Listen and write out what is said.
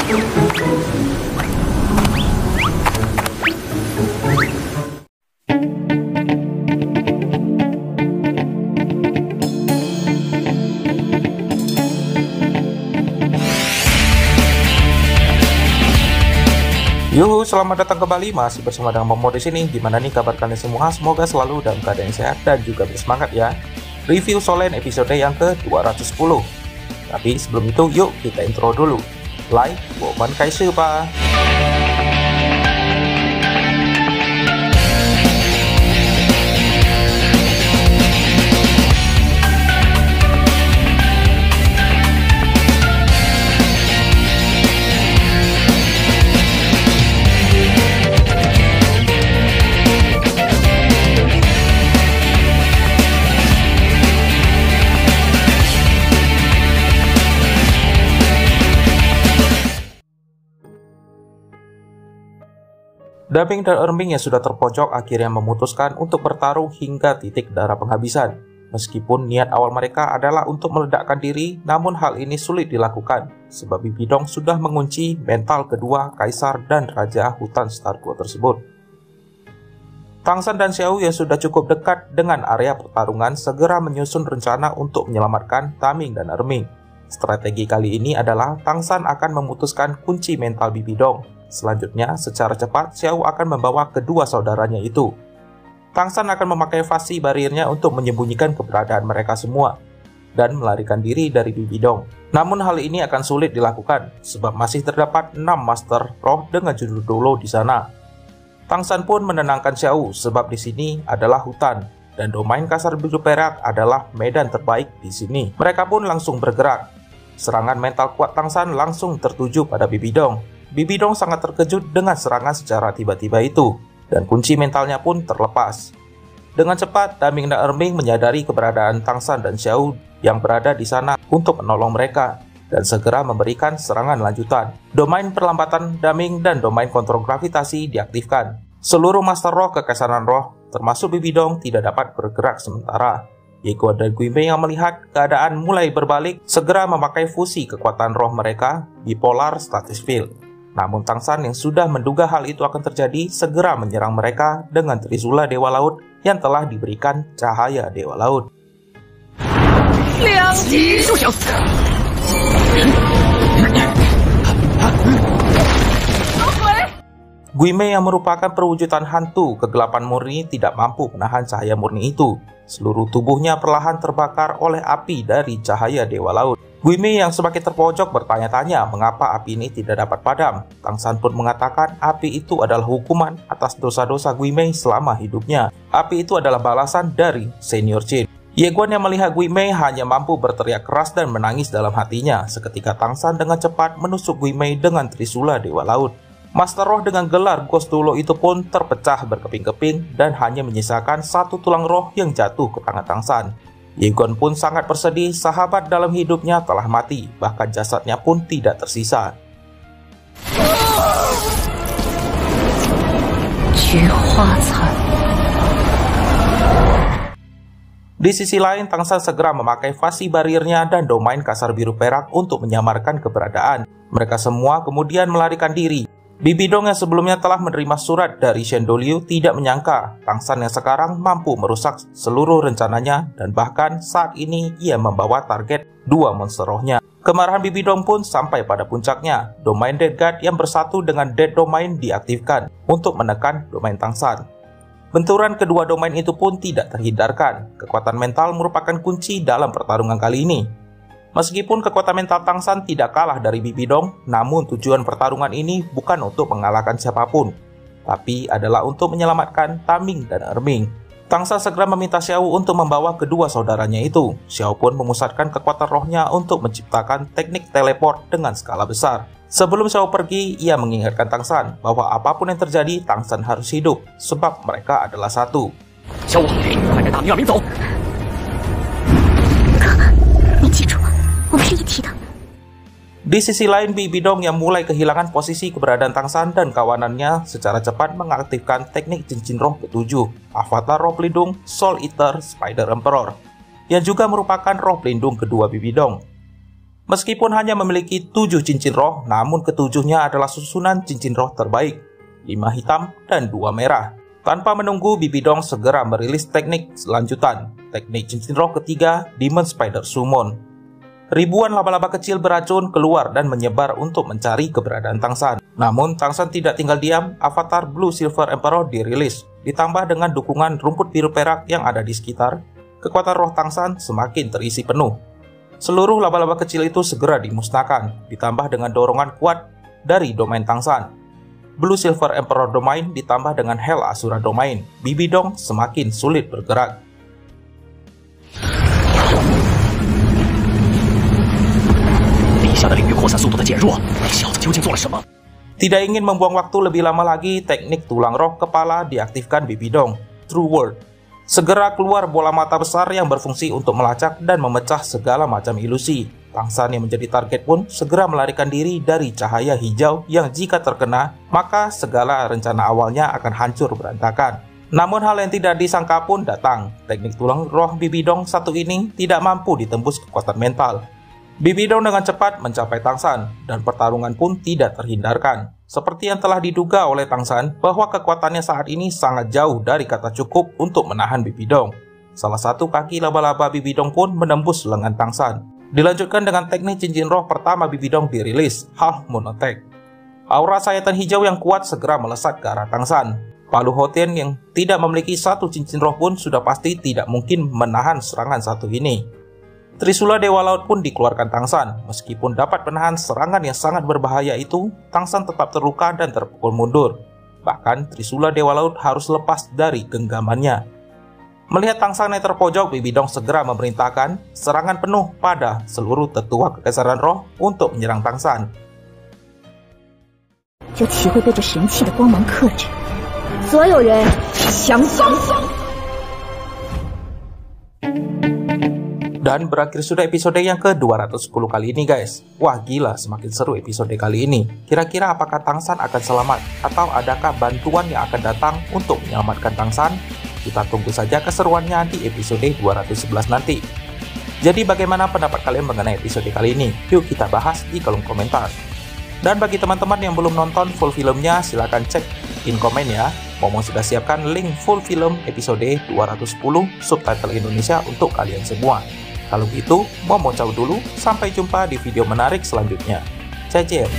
Yuhu, selamat datang kembali, masih bersama dengan Momo di sini. Gimana nih kabar kalian semua? Semoga selalu dalam keadaan sehat dan juga bersemangat ya. Review Solen episode yang ke-210. Tapi sebelum itu, yuk kita intro dulu. Like, Woman Kaisu, Pak. Daming dan Erming yang sudah terpojok akhirnya memutuskan untuk bertarung hingga titik darah penghabisan. Meskipun niat awal mereka adalah untuk meledakkan diri, namun hal ini sulit dilakukan, sebab Bibi Dong sudah mengunci mental kedua kaisar dan raja hutan Stargo tersebut. Tang San dan Xiao yang sudah cukup dekat dengan area pertarungan segera menyusun rencana untuk menyelamatkan Daming dan Erming. Strategi kali ini adalah Tang San akan memutuskan kunci mental Bibi Dong. Selanjutnya, secara cepat, Xiao akan membawa kedua saudaranya itu. Tang San akan memakai fasi barirnya untuk menyembunyikan keberadaan mereka semua dan melarikan diri dari Bibi Dong. Namun hal ini akan sulit dilakukan, sebab masih terdapat 6 Master Roh dengan judul Dolo di sana. Tang San pun menenangkan Xiao, sebab di sini adalah hutan, dan domain kasar biru perak adalah medan terbaik di sini. Mereka pun langsung bergerak. Serangan mental kuat Tang San langsung tertuju pada Bibi Dong. Bibi Dong sangat terkejut dengan serangan secara tiba-tiba itu, dan kunci mentalnya pun terlepas. Dengan cepat, Daming dan Erming menyadari keberadaan Tang San dan Xiao yang berada di sana untuk menolong mereka, dan segera memberikan serangan lanjutan. Domain perlambatan Daming dan domain kontrol gravitasi diaktifkan. Seluruh Master Roh Kekaisaran Roh, termasuk Bibi Dong, tidak dapat bergerak sementara. Ye Guan dan Gui Mei yang melihat keadaan mulai berbalik, segera memakai fusi kekuatan roh mereka, Bipolar Status Field. Namun Tang San yang sudah menduga hal itu akan terjadi segera menyerang mereka dengan Trisula Dewa Laut yang telah diberikan cahaya Dewa Laut. Gui Mei yang merupakan perwujudan hantu kegelapan murni tidak mampu menahan cahaya murni itu. Seluruh tubuhnya perlahan terbakar oleh api dari cahaya Dewa Laut. Gui Mei yang semakin terpojok bertanya-tanya mengapa api ini tidak dapat padam. Tang San pun mengatakan api itu adalah hukuman atas dosa-dosa Gui Mei selama hidupnya. Api itu adalah balasan dari Senior Jin. Ye Guan yang melihat Gui Mei hanya mampu berteriak keras dan menangis dalam hatinya. Seketika Tang San dengan cepat menusuk Gui Mei dengan Trisula Dewa Laut. Master Roh dengan gelar Ghost Dolo itu pun terpecah berkeping-keping dan hanya menyisakan satu tulang roh yang jatuh ke tangan Tang San. Ye Guan pun sangat bersedih, sahabat dalam hidupnya telah mati, bahkan jasadnya pun tidak tersisa. Di sisi lain, Tang San segera memakai fasi barirnya dan domain kasar biru perak untuk menyamarkan keberadaan. Mereka semua kemudian melarikan diri. Bibi Dong yang sebelumnya telah menerima surat dari Shen Doliu tidak menyangka Tang San yang sekarang mampu merusak seluruh rencananya, dan bahkan saat ini ia membawa target 2 monster rohnya. Kemarahan Bibi Dong pun sampai pada puncaknya. Domain Dead Guard yang bersatu dengan Dead Domain diaktifkan untuk menekan domain Tang San. Benturan kedua domain itu pun tidak terhindarkan. Kekuatan mental merupakan kunci dalam pertarungan kali ini. Meskipun kekuatan mental Tang San tidak kalah dari Bibi Dong, namun tujuan pertarungan ini bukan untuk mengalahkan siapapun, tapi adalah untuk menyelamatkan Daming dan Erming. Tang San segera meminta Xiao untuk membawa kedua saudaranya itu. Xiao pun memusatkan kekuatan rohnya untuk menciptakan teknik teleport dengan skala besar. Sebelum Xiao pergi, ia mengingatkan Tang San bahwa apapun yang terjadi, Tang San harus hidup, sebab mereka adalah satu. Di sisi lain, Bibi Dong yang mulai kehilangan posisi keberadaan Tang San dan kawanannya secara cepat mengaktifkan teknik cincin roh ke-7, Avatar Roh Pelindung Soul Eater Spider Emperor, yang juga merupakan roh pelindung kedua Bibi Dong. Meskipun hanya memiliki 7 cincin roh, namun ketujuhnya adalah susunan cincin roh terbaik, 5 hitam dan 2 merah. Tanpa menunggu, Bibidong segera merilis teknik lanjutan, teknik cincin roh ketiga, Demon Spider Summon. Ribuan laba-laba kecil beracun keluar dan menyebar untuk mencari keberadaan Tangsan. Namun, Tangsan tidak tinggal diam, avatar Blue Silver Emperor dirilis. Ditambah dengan dukungan rumput biru perak yang ada di sekitar, kekuatan roh Tangsan semakin terisi penuh. Seluruh laba-laba kecil itu segera dimusnahkan, ditambah dengan dorongan kuat dari domain Tangsan. Blue Silver Emperor Domain ditambah dengan Hell Asura Domain, Bibidong semakin sulit bergerak. Tidak ingin membuang waktu lebih lama lagi, teknik tulang roh kepala diaktifkan Bibidong, True World. Segera keluar bola mata besar yang berfungsi untuk melacak dan memecah segala macam ilusi. Tangsan yang menjadi target pun segera melarikan diri dari cahaya hijau yang jika terkena, maka segala rencana awalnya akan hancur berantakan. Namun hal yang tidak disangka pun datang. Teknik tulang roh Bibidong satu ini tidak mampu ditembus kekuatan mental. Bibidong dengan cepat mencapai Tangsan, dan pertarungan pun tidak terhindarkan. Seperti yang telah diduga oleh Tangsan, bahwa kekuatannya saat ini sangat jauh dari kata cukup untuk menahan Bibidong. Salah satu kaki laba-laba Bibidong pun menembus lengan Tangsan. Dilanjutkan dengan teknik cincin roh pertama Bibidong dirilis, Half Moon Attack. Aura sayatan hijau yang kuat segera melesat ke arah Tangsan. Palu Hoten yang tidak memiliki satu cincin roh pun sudah pasti tidak mungkin menahan serangan satu ini. Trisula Dewa Laut pun dikeluarkan Tangsan. Meskipun dapat menahan serangan yang sangat berbahaya itu, Tangsan tetap terluka dan terpukul mundur. Bahkan Trisula Dewa Laut harus lepas dari genggamannya. Melihat Tangsan yang terpojok, Bibidong segera memerintahkan serangan penuh pada seluruh tetua kekaisaran roh untuk menyerang Tangsan. Dan berakhir sudah episode yang ke-210 kali ini guys. Wah gila, semakin seru episode kali ini. Kira-kira apakah Tangsan akan selamat? Atau adakah bantuan yang akan datang untuk menyelamatkan Tangsan? Kita tunggu saja keseruannya di episode 211 nanti. Jadi bagaimana pendapat kalian mengenai episode kali ini? Yuk kita bahas di kolom komentar. Dan bagi teman-teman yang belum nonton full filmnya, silahkan cek in komen ya. Momo sudah siapkan link full film episode 210 subtitle Indonesia untuk kalian semua. Kalau gitu, Momo cabut dulu, sampai jumpa di video menarik selanjutnya. Cecil.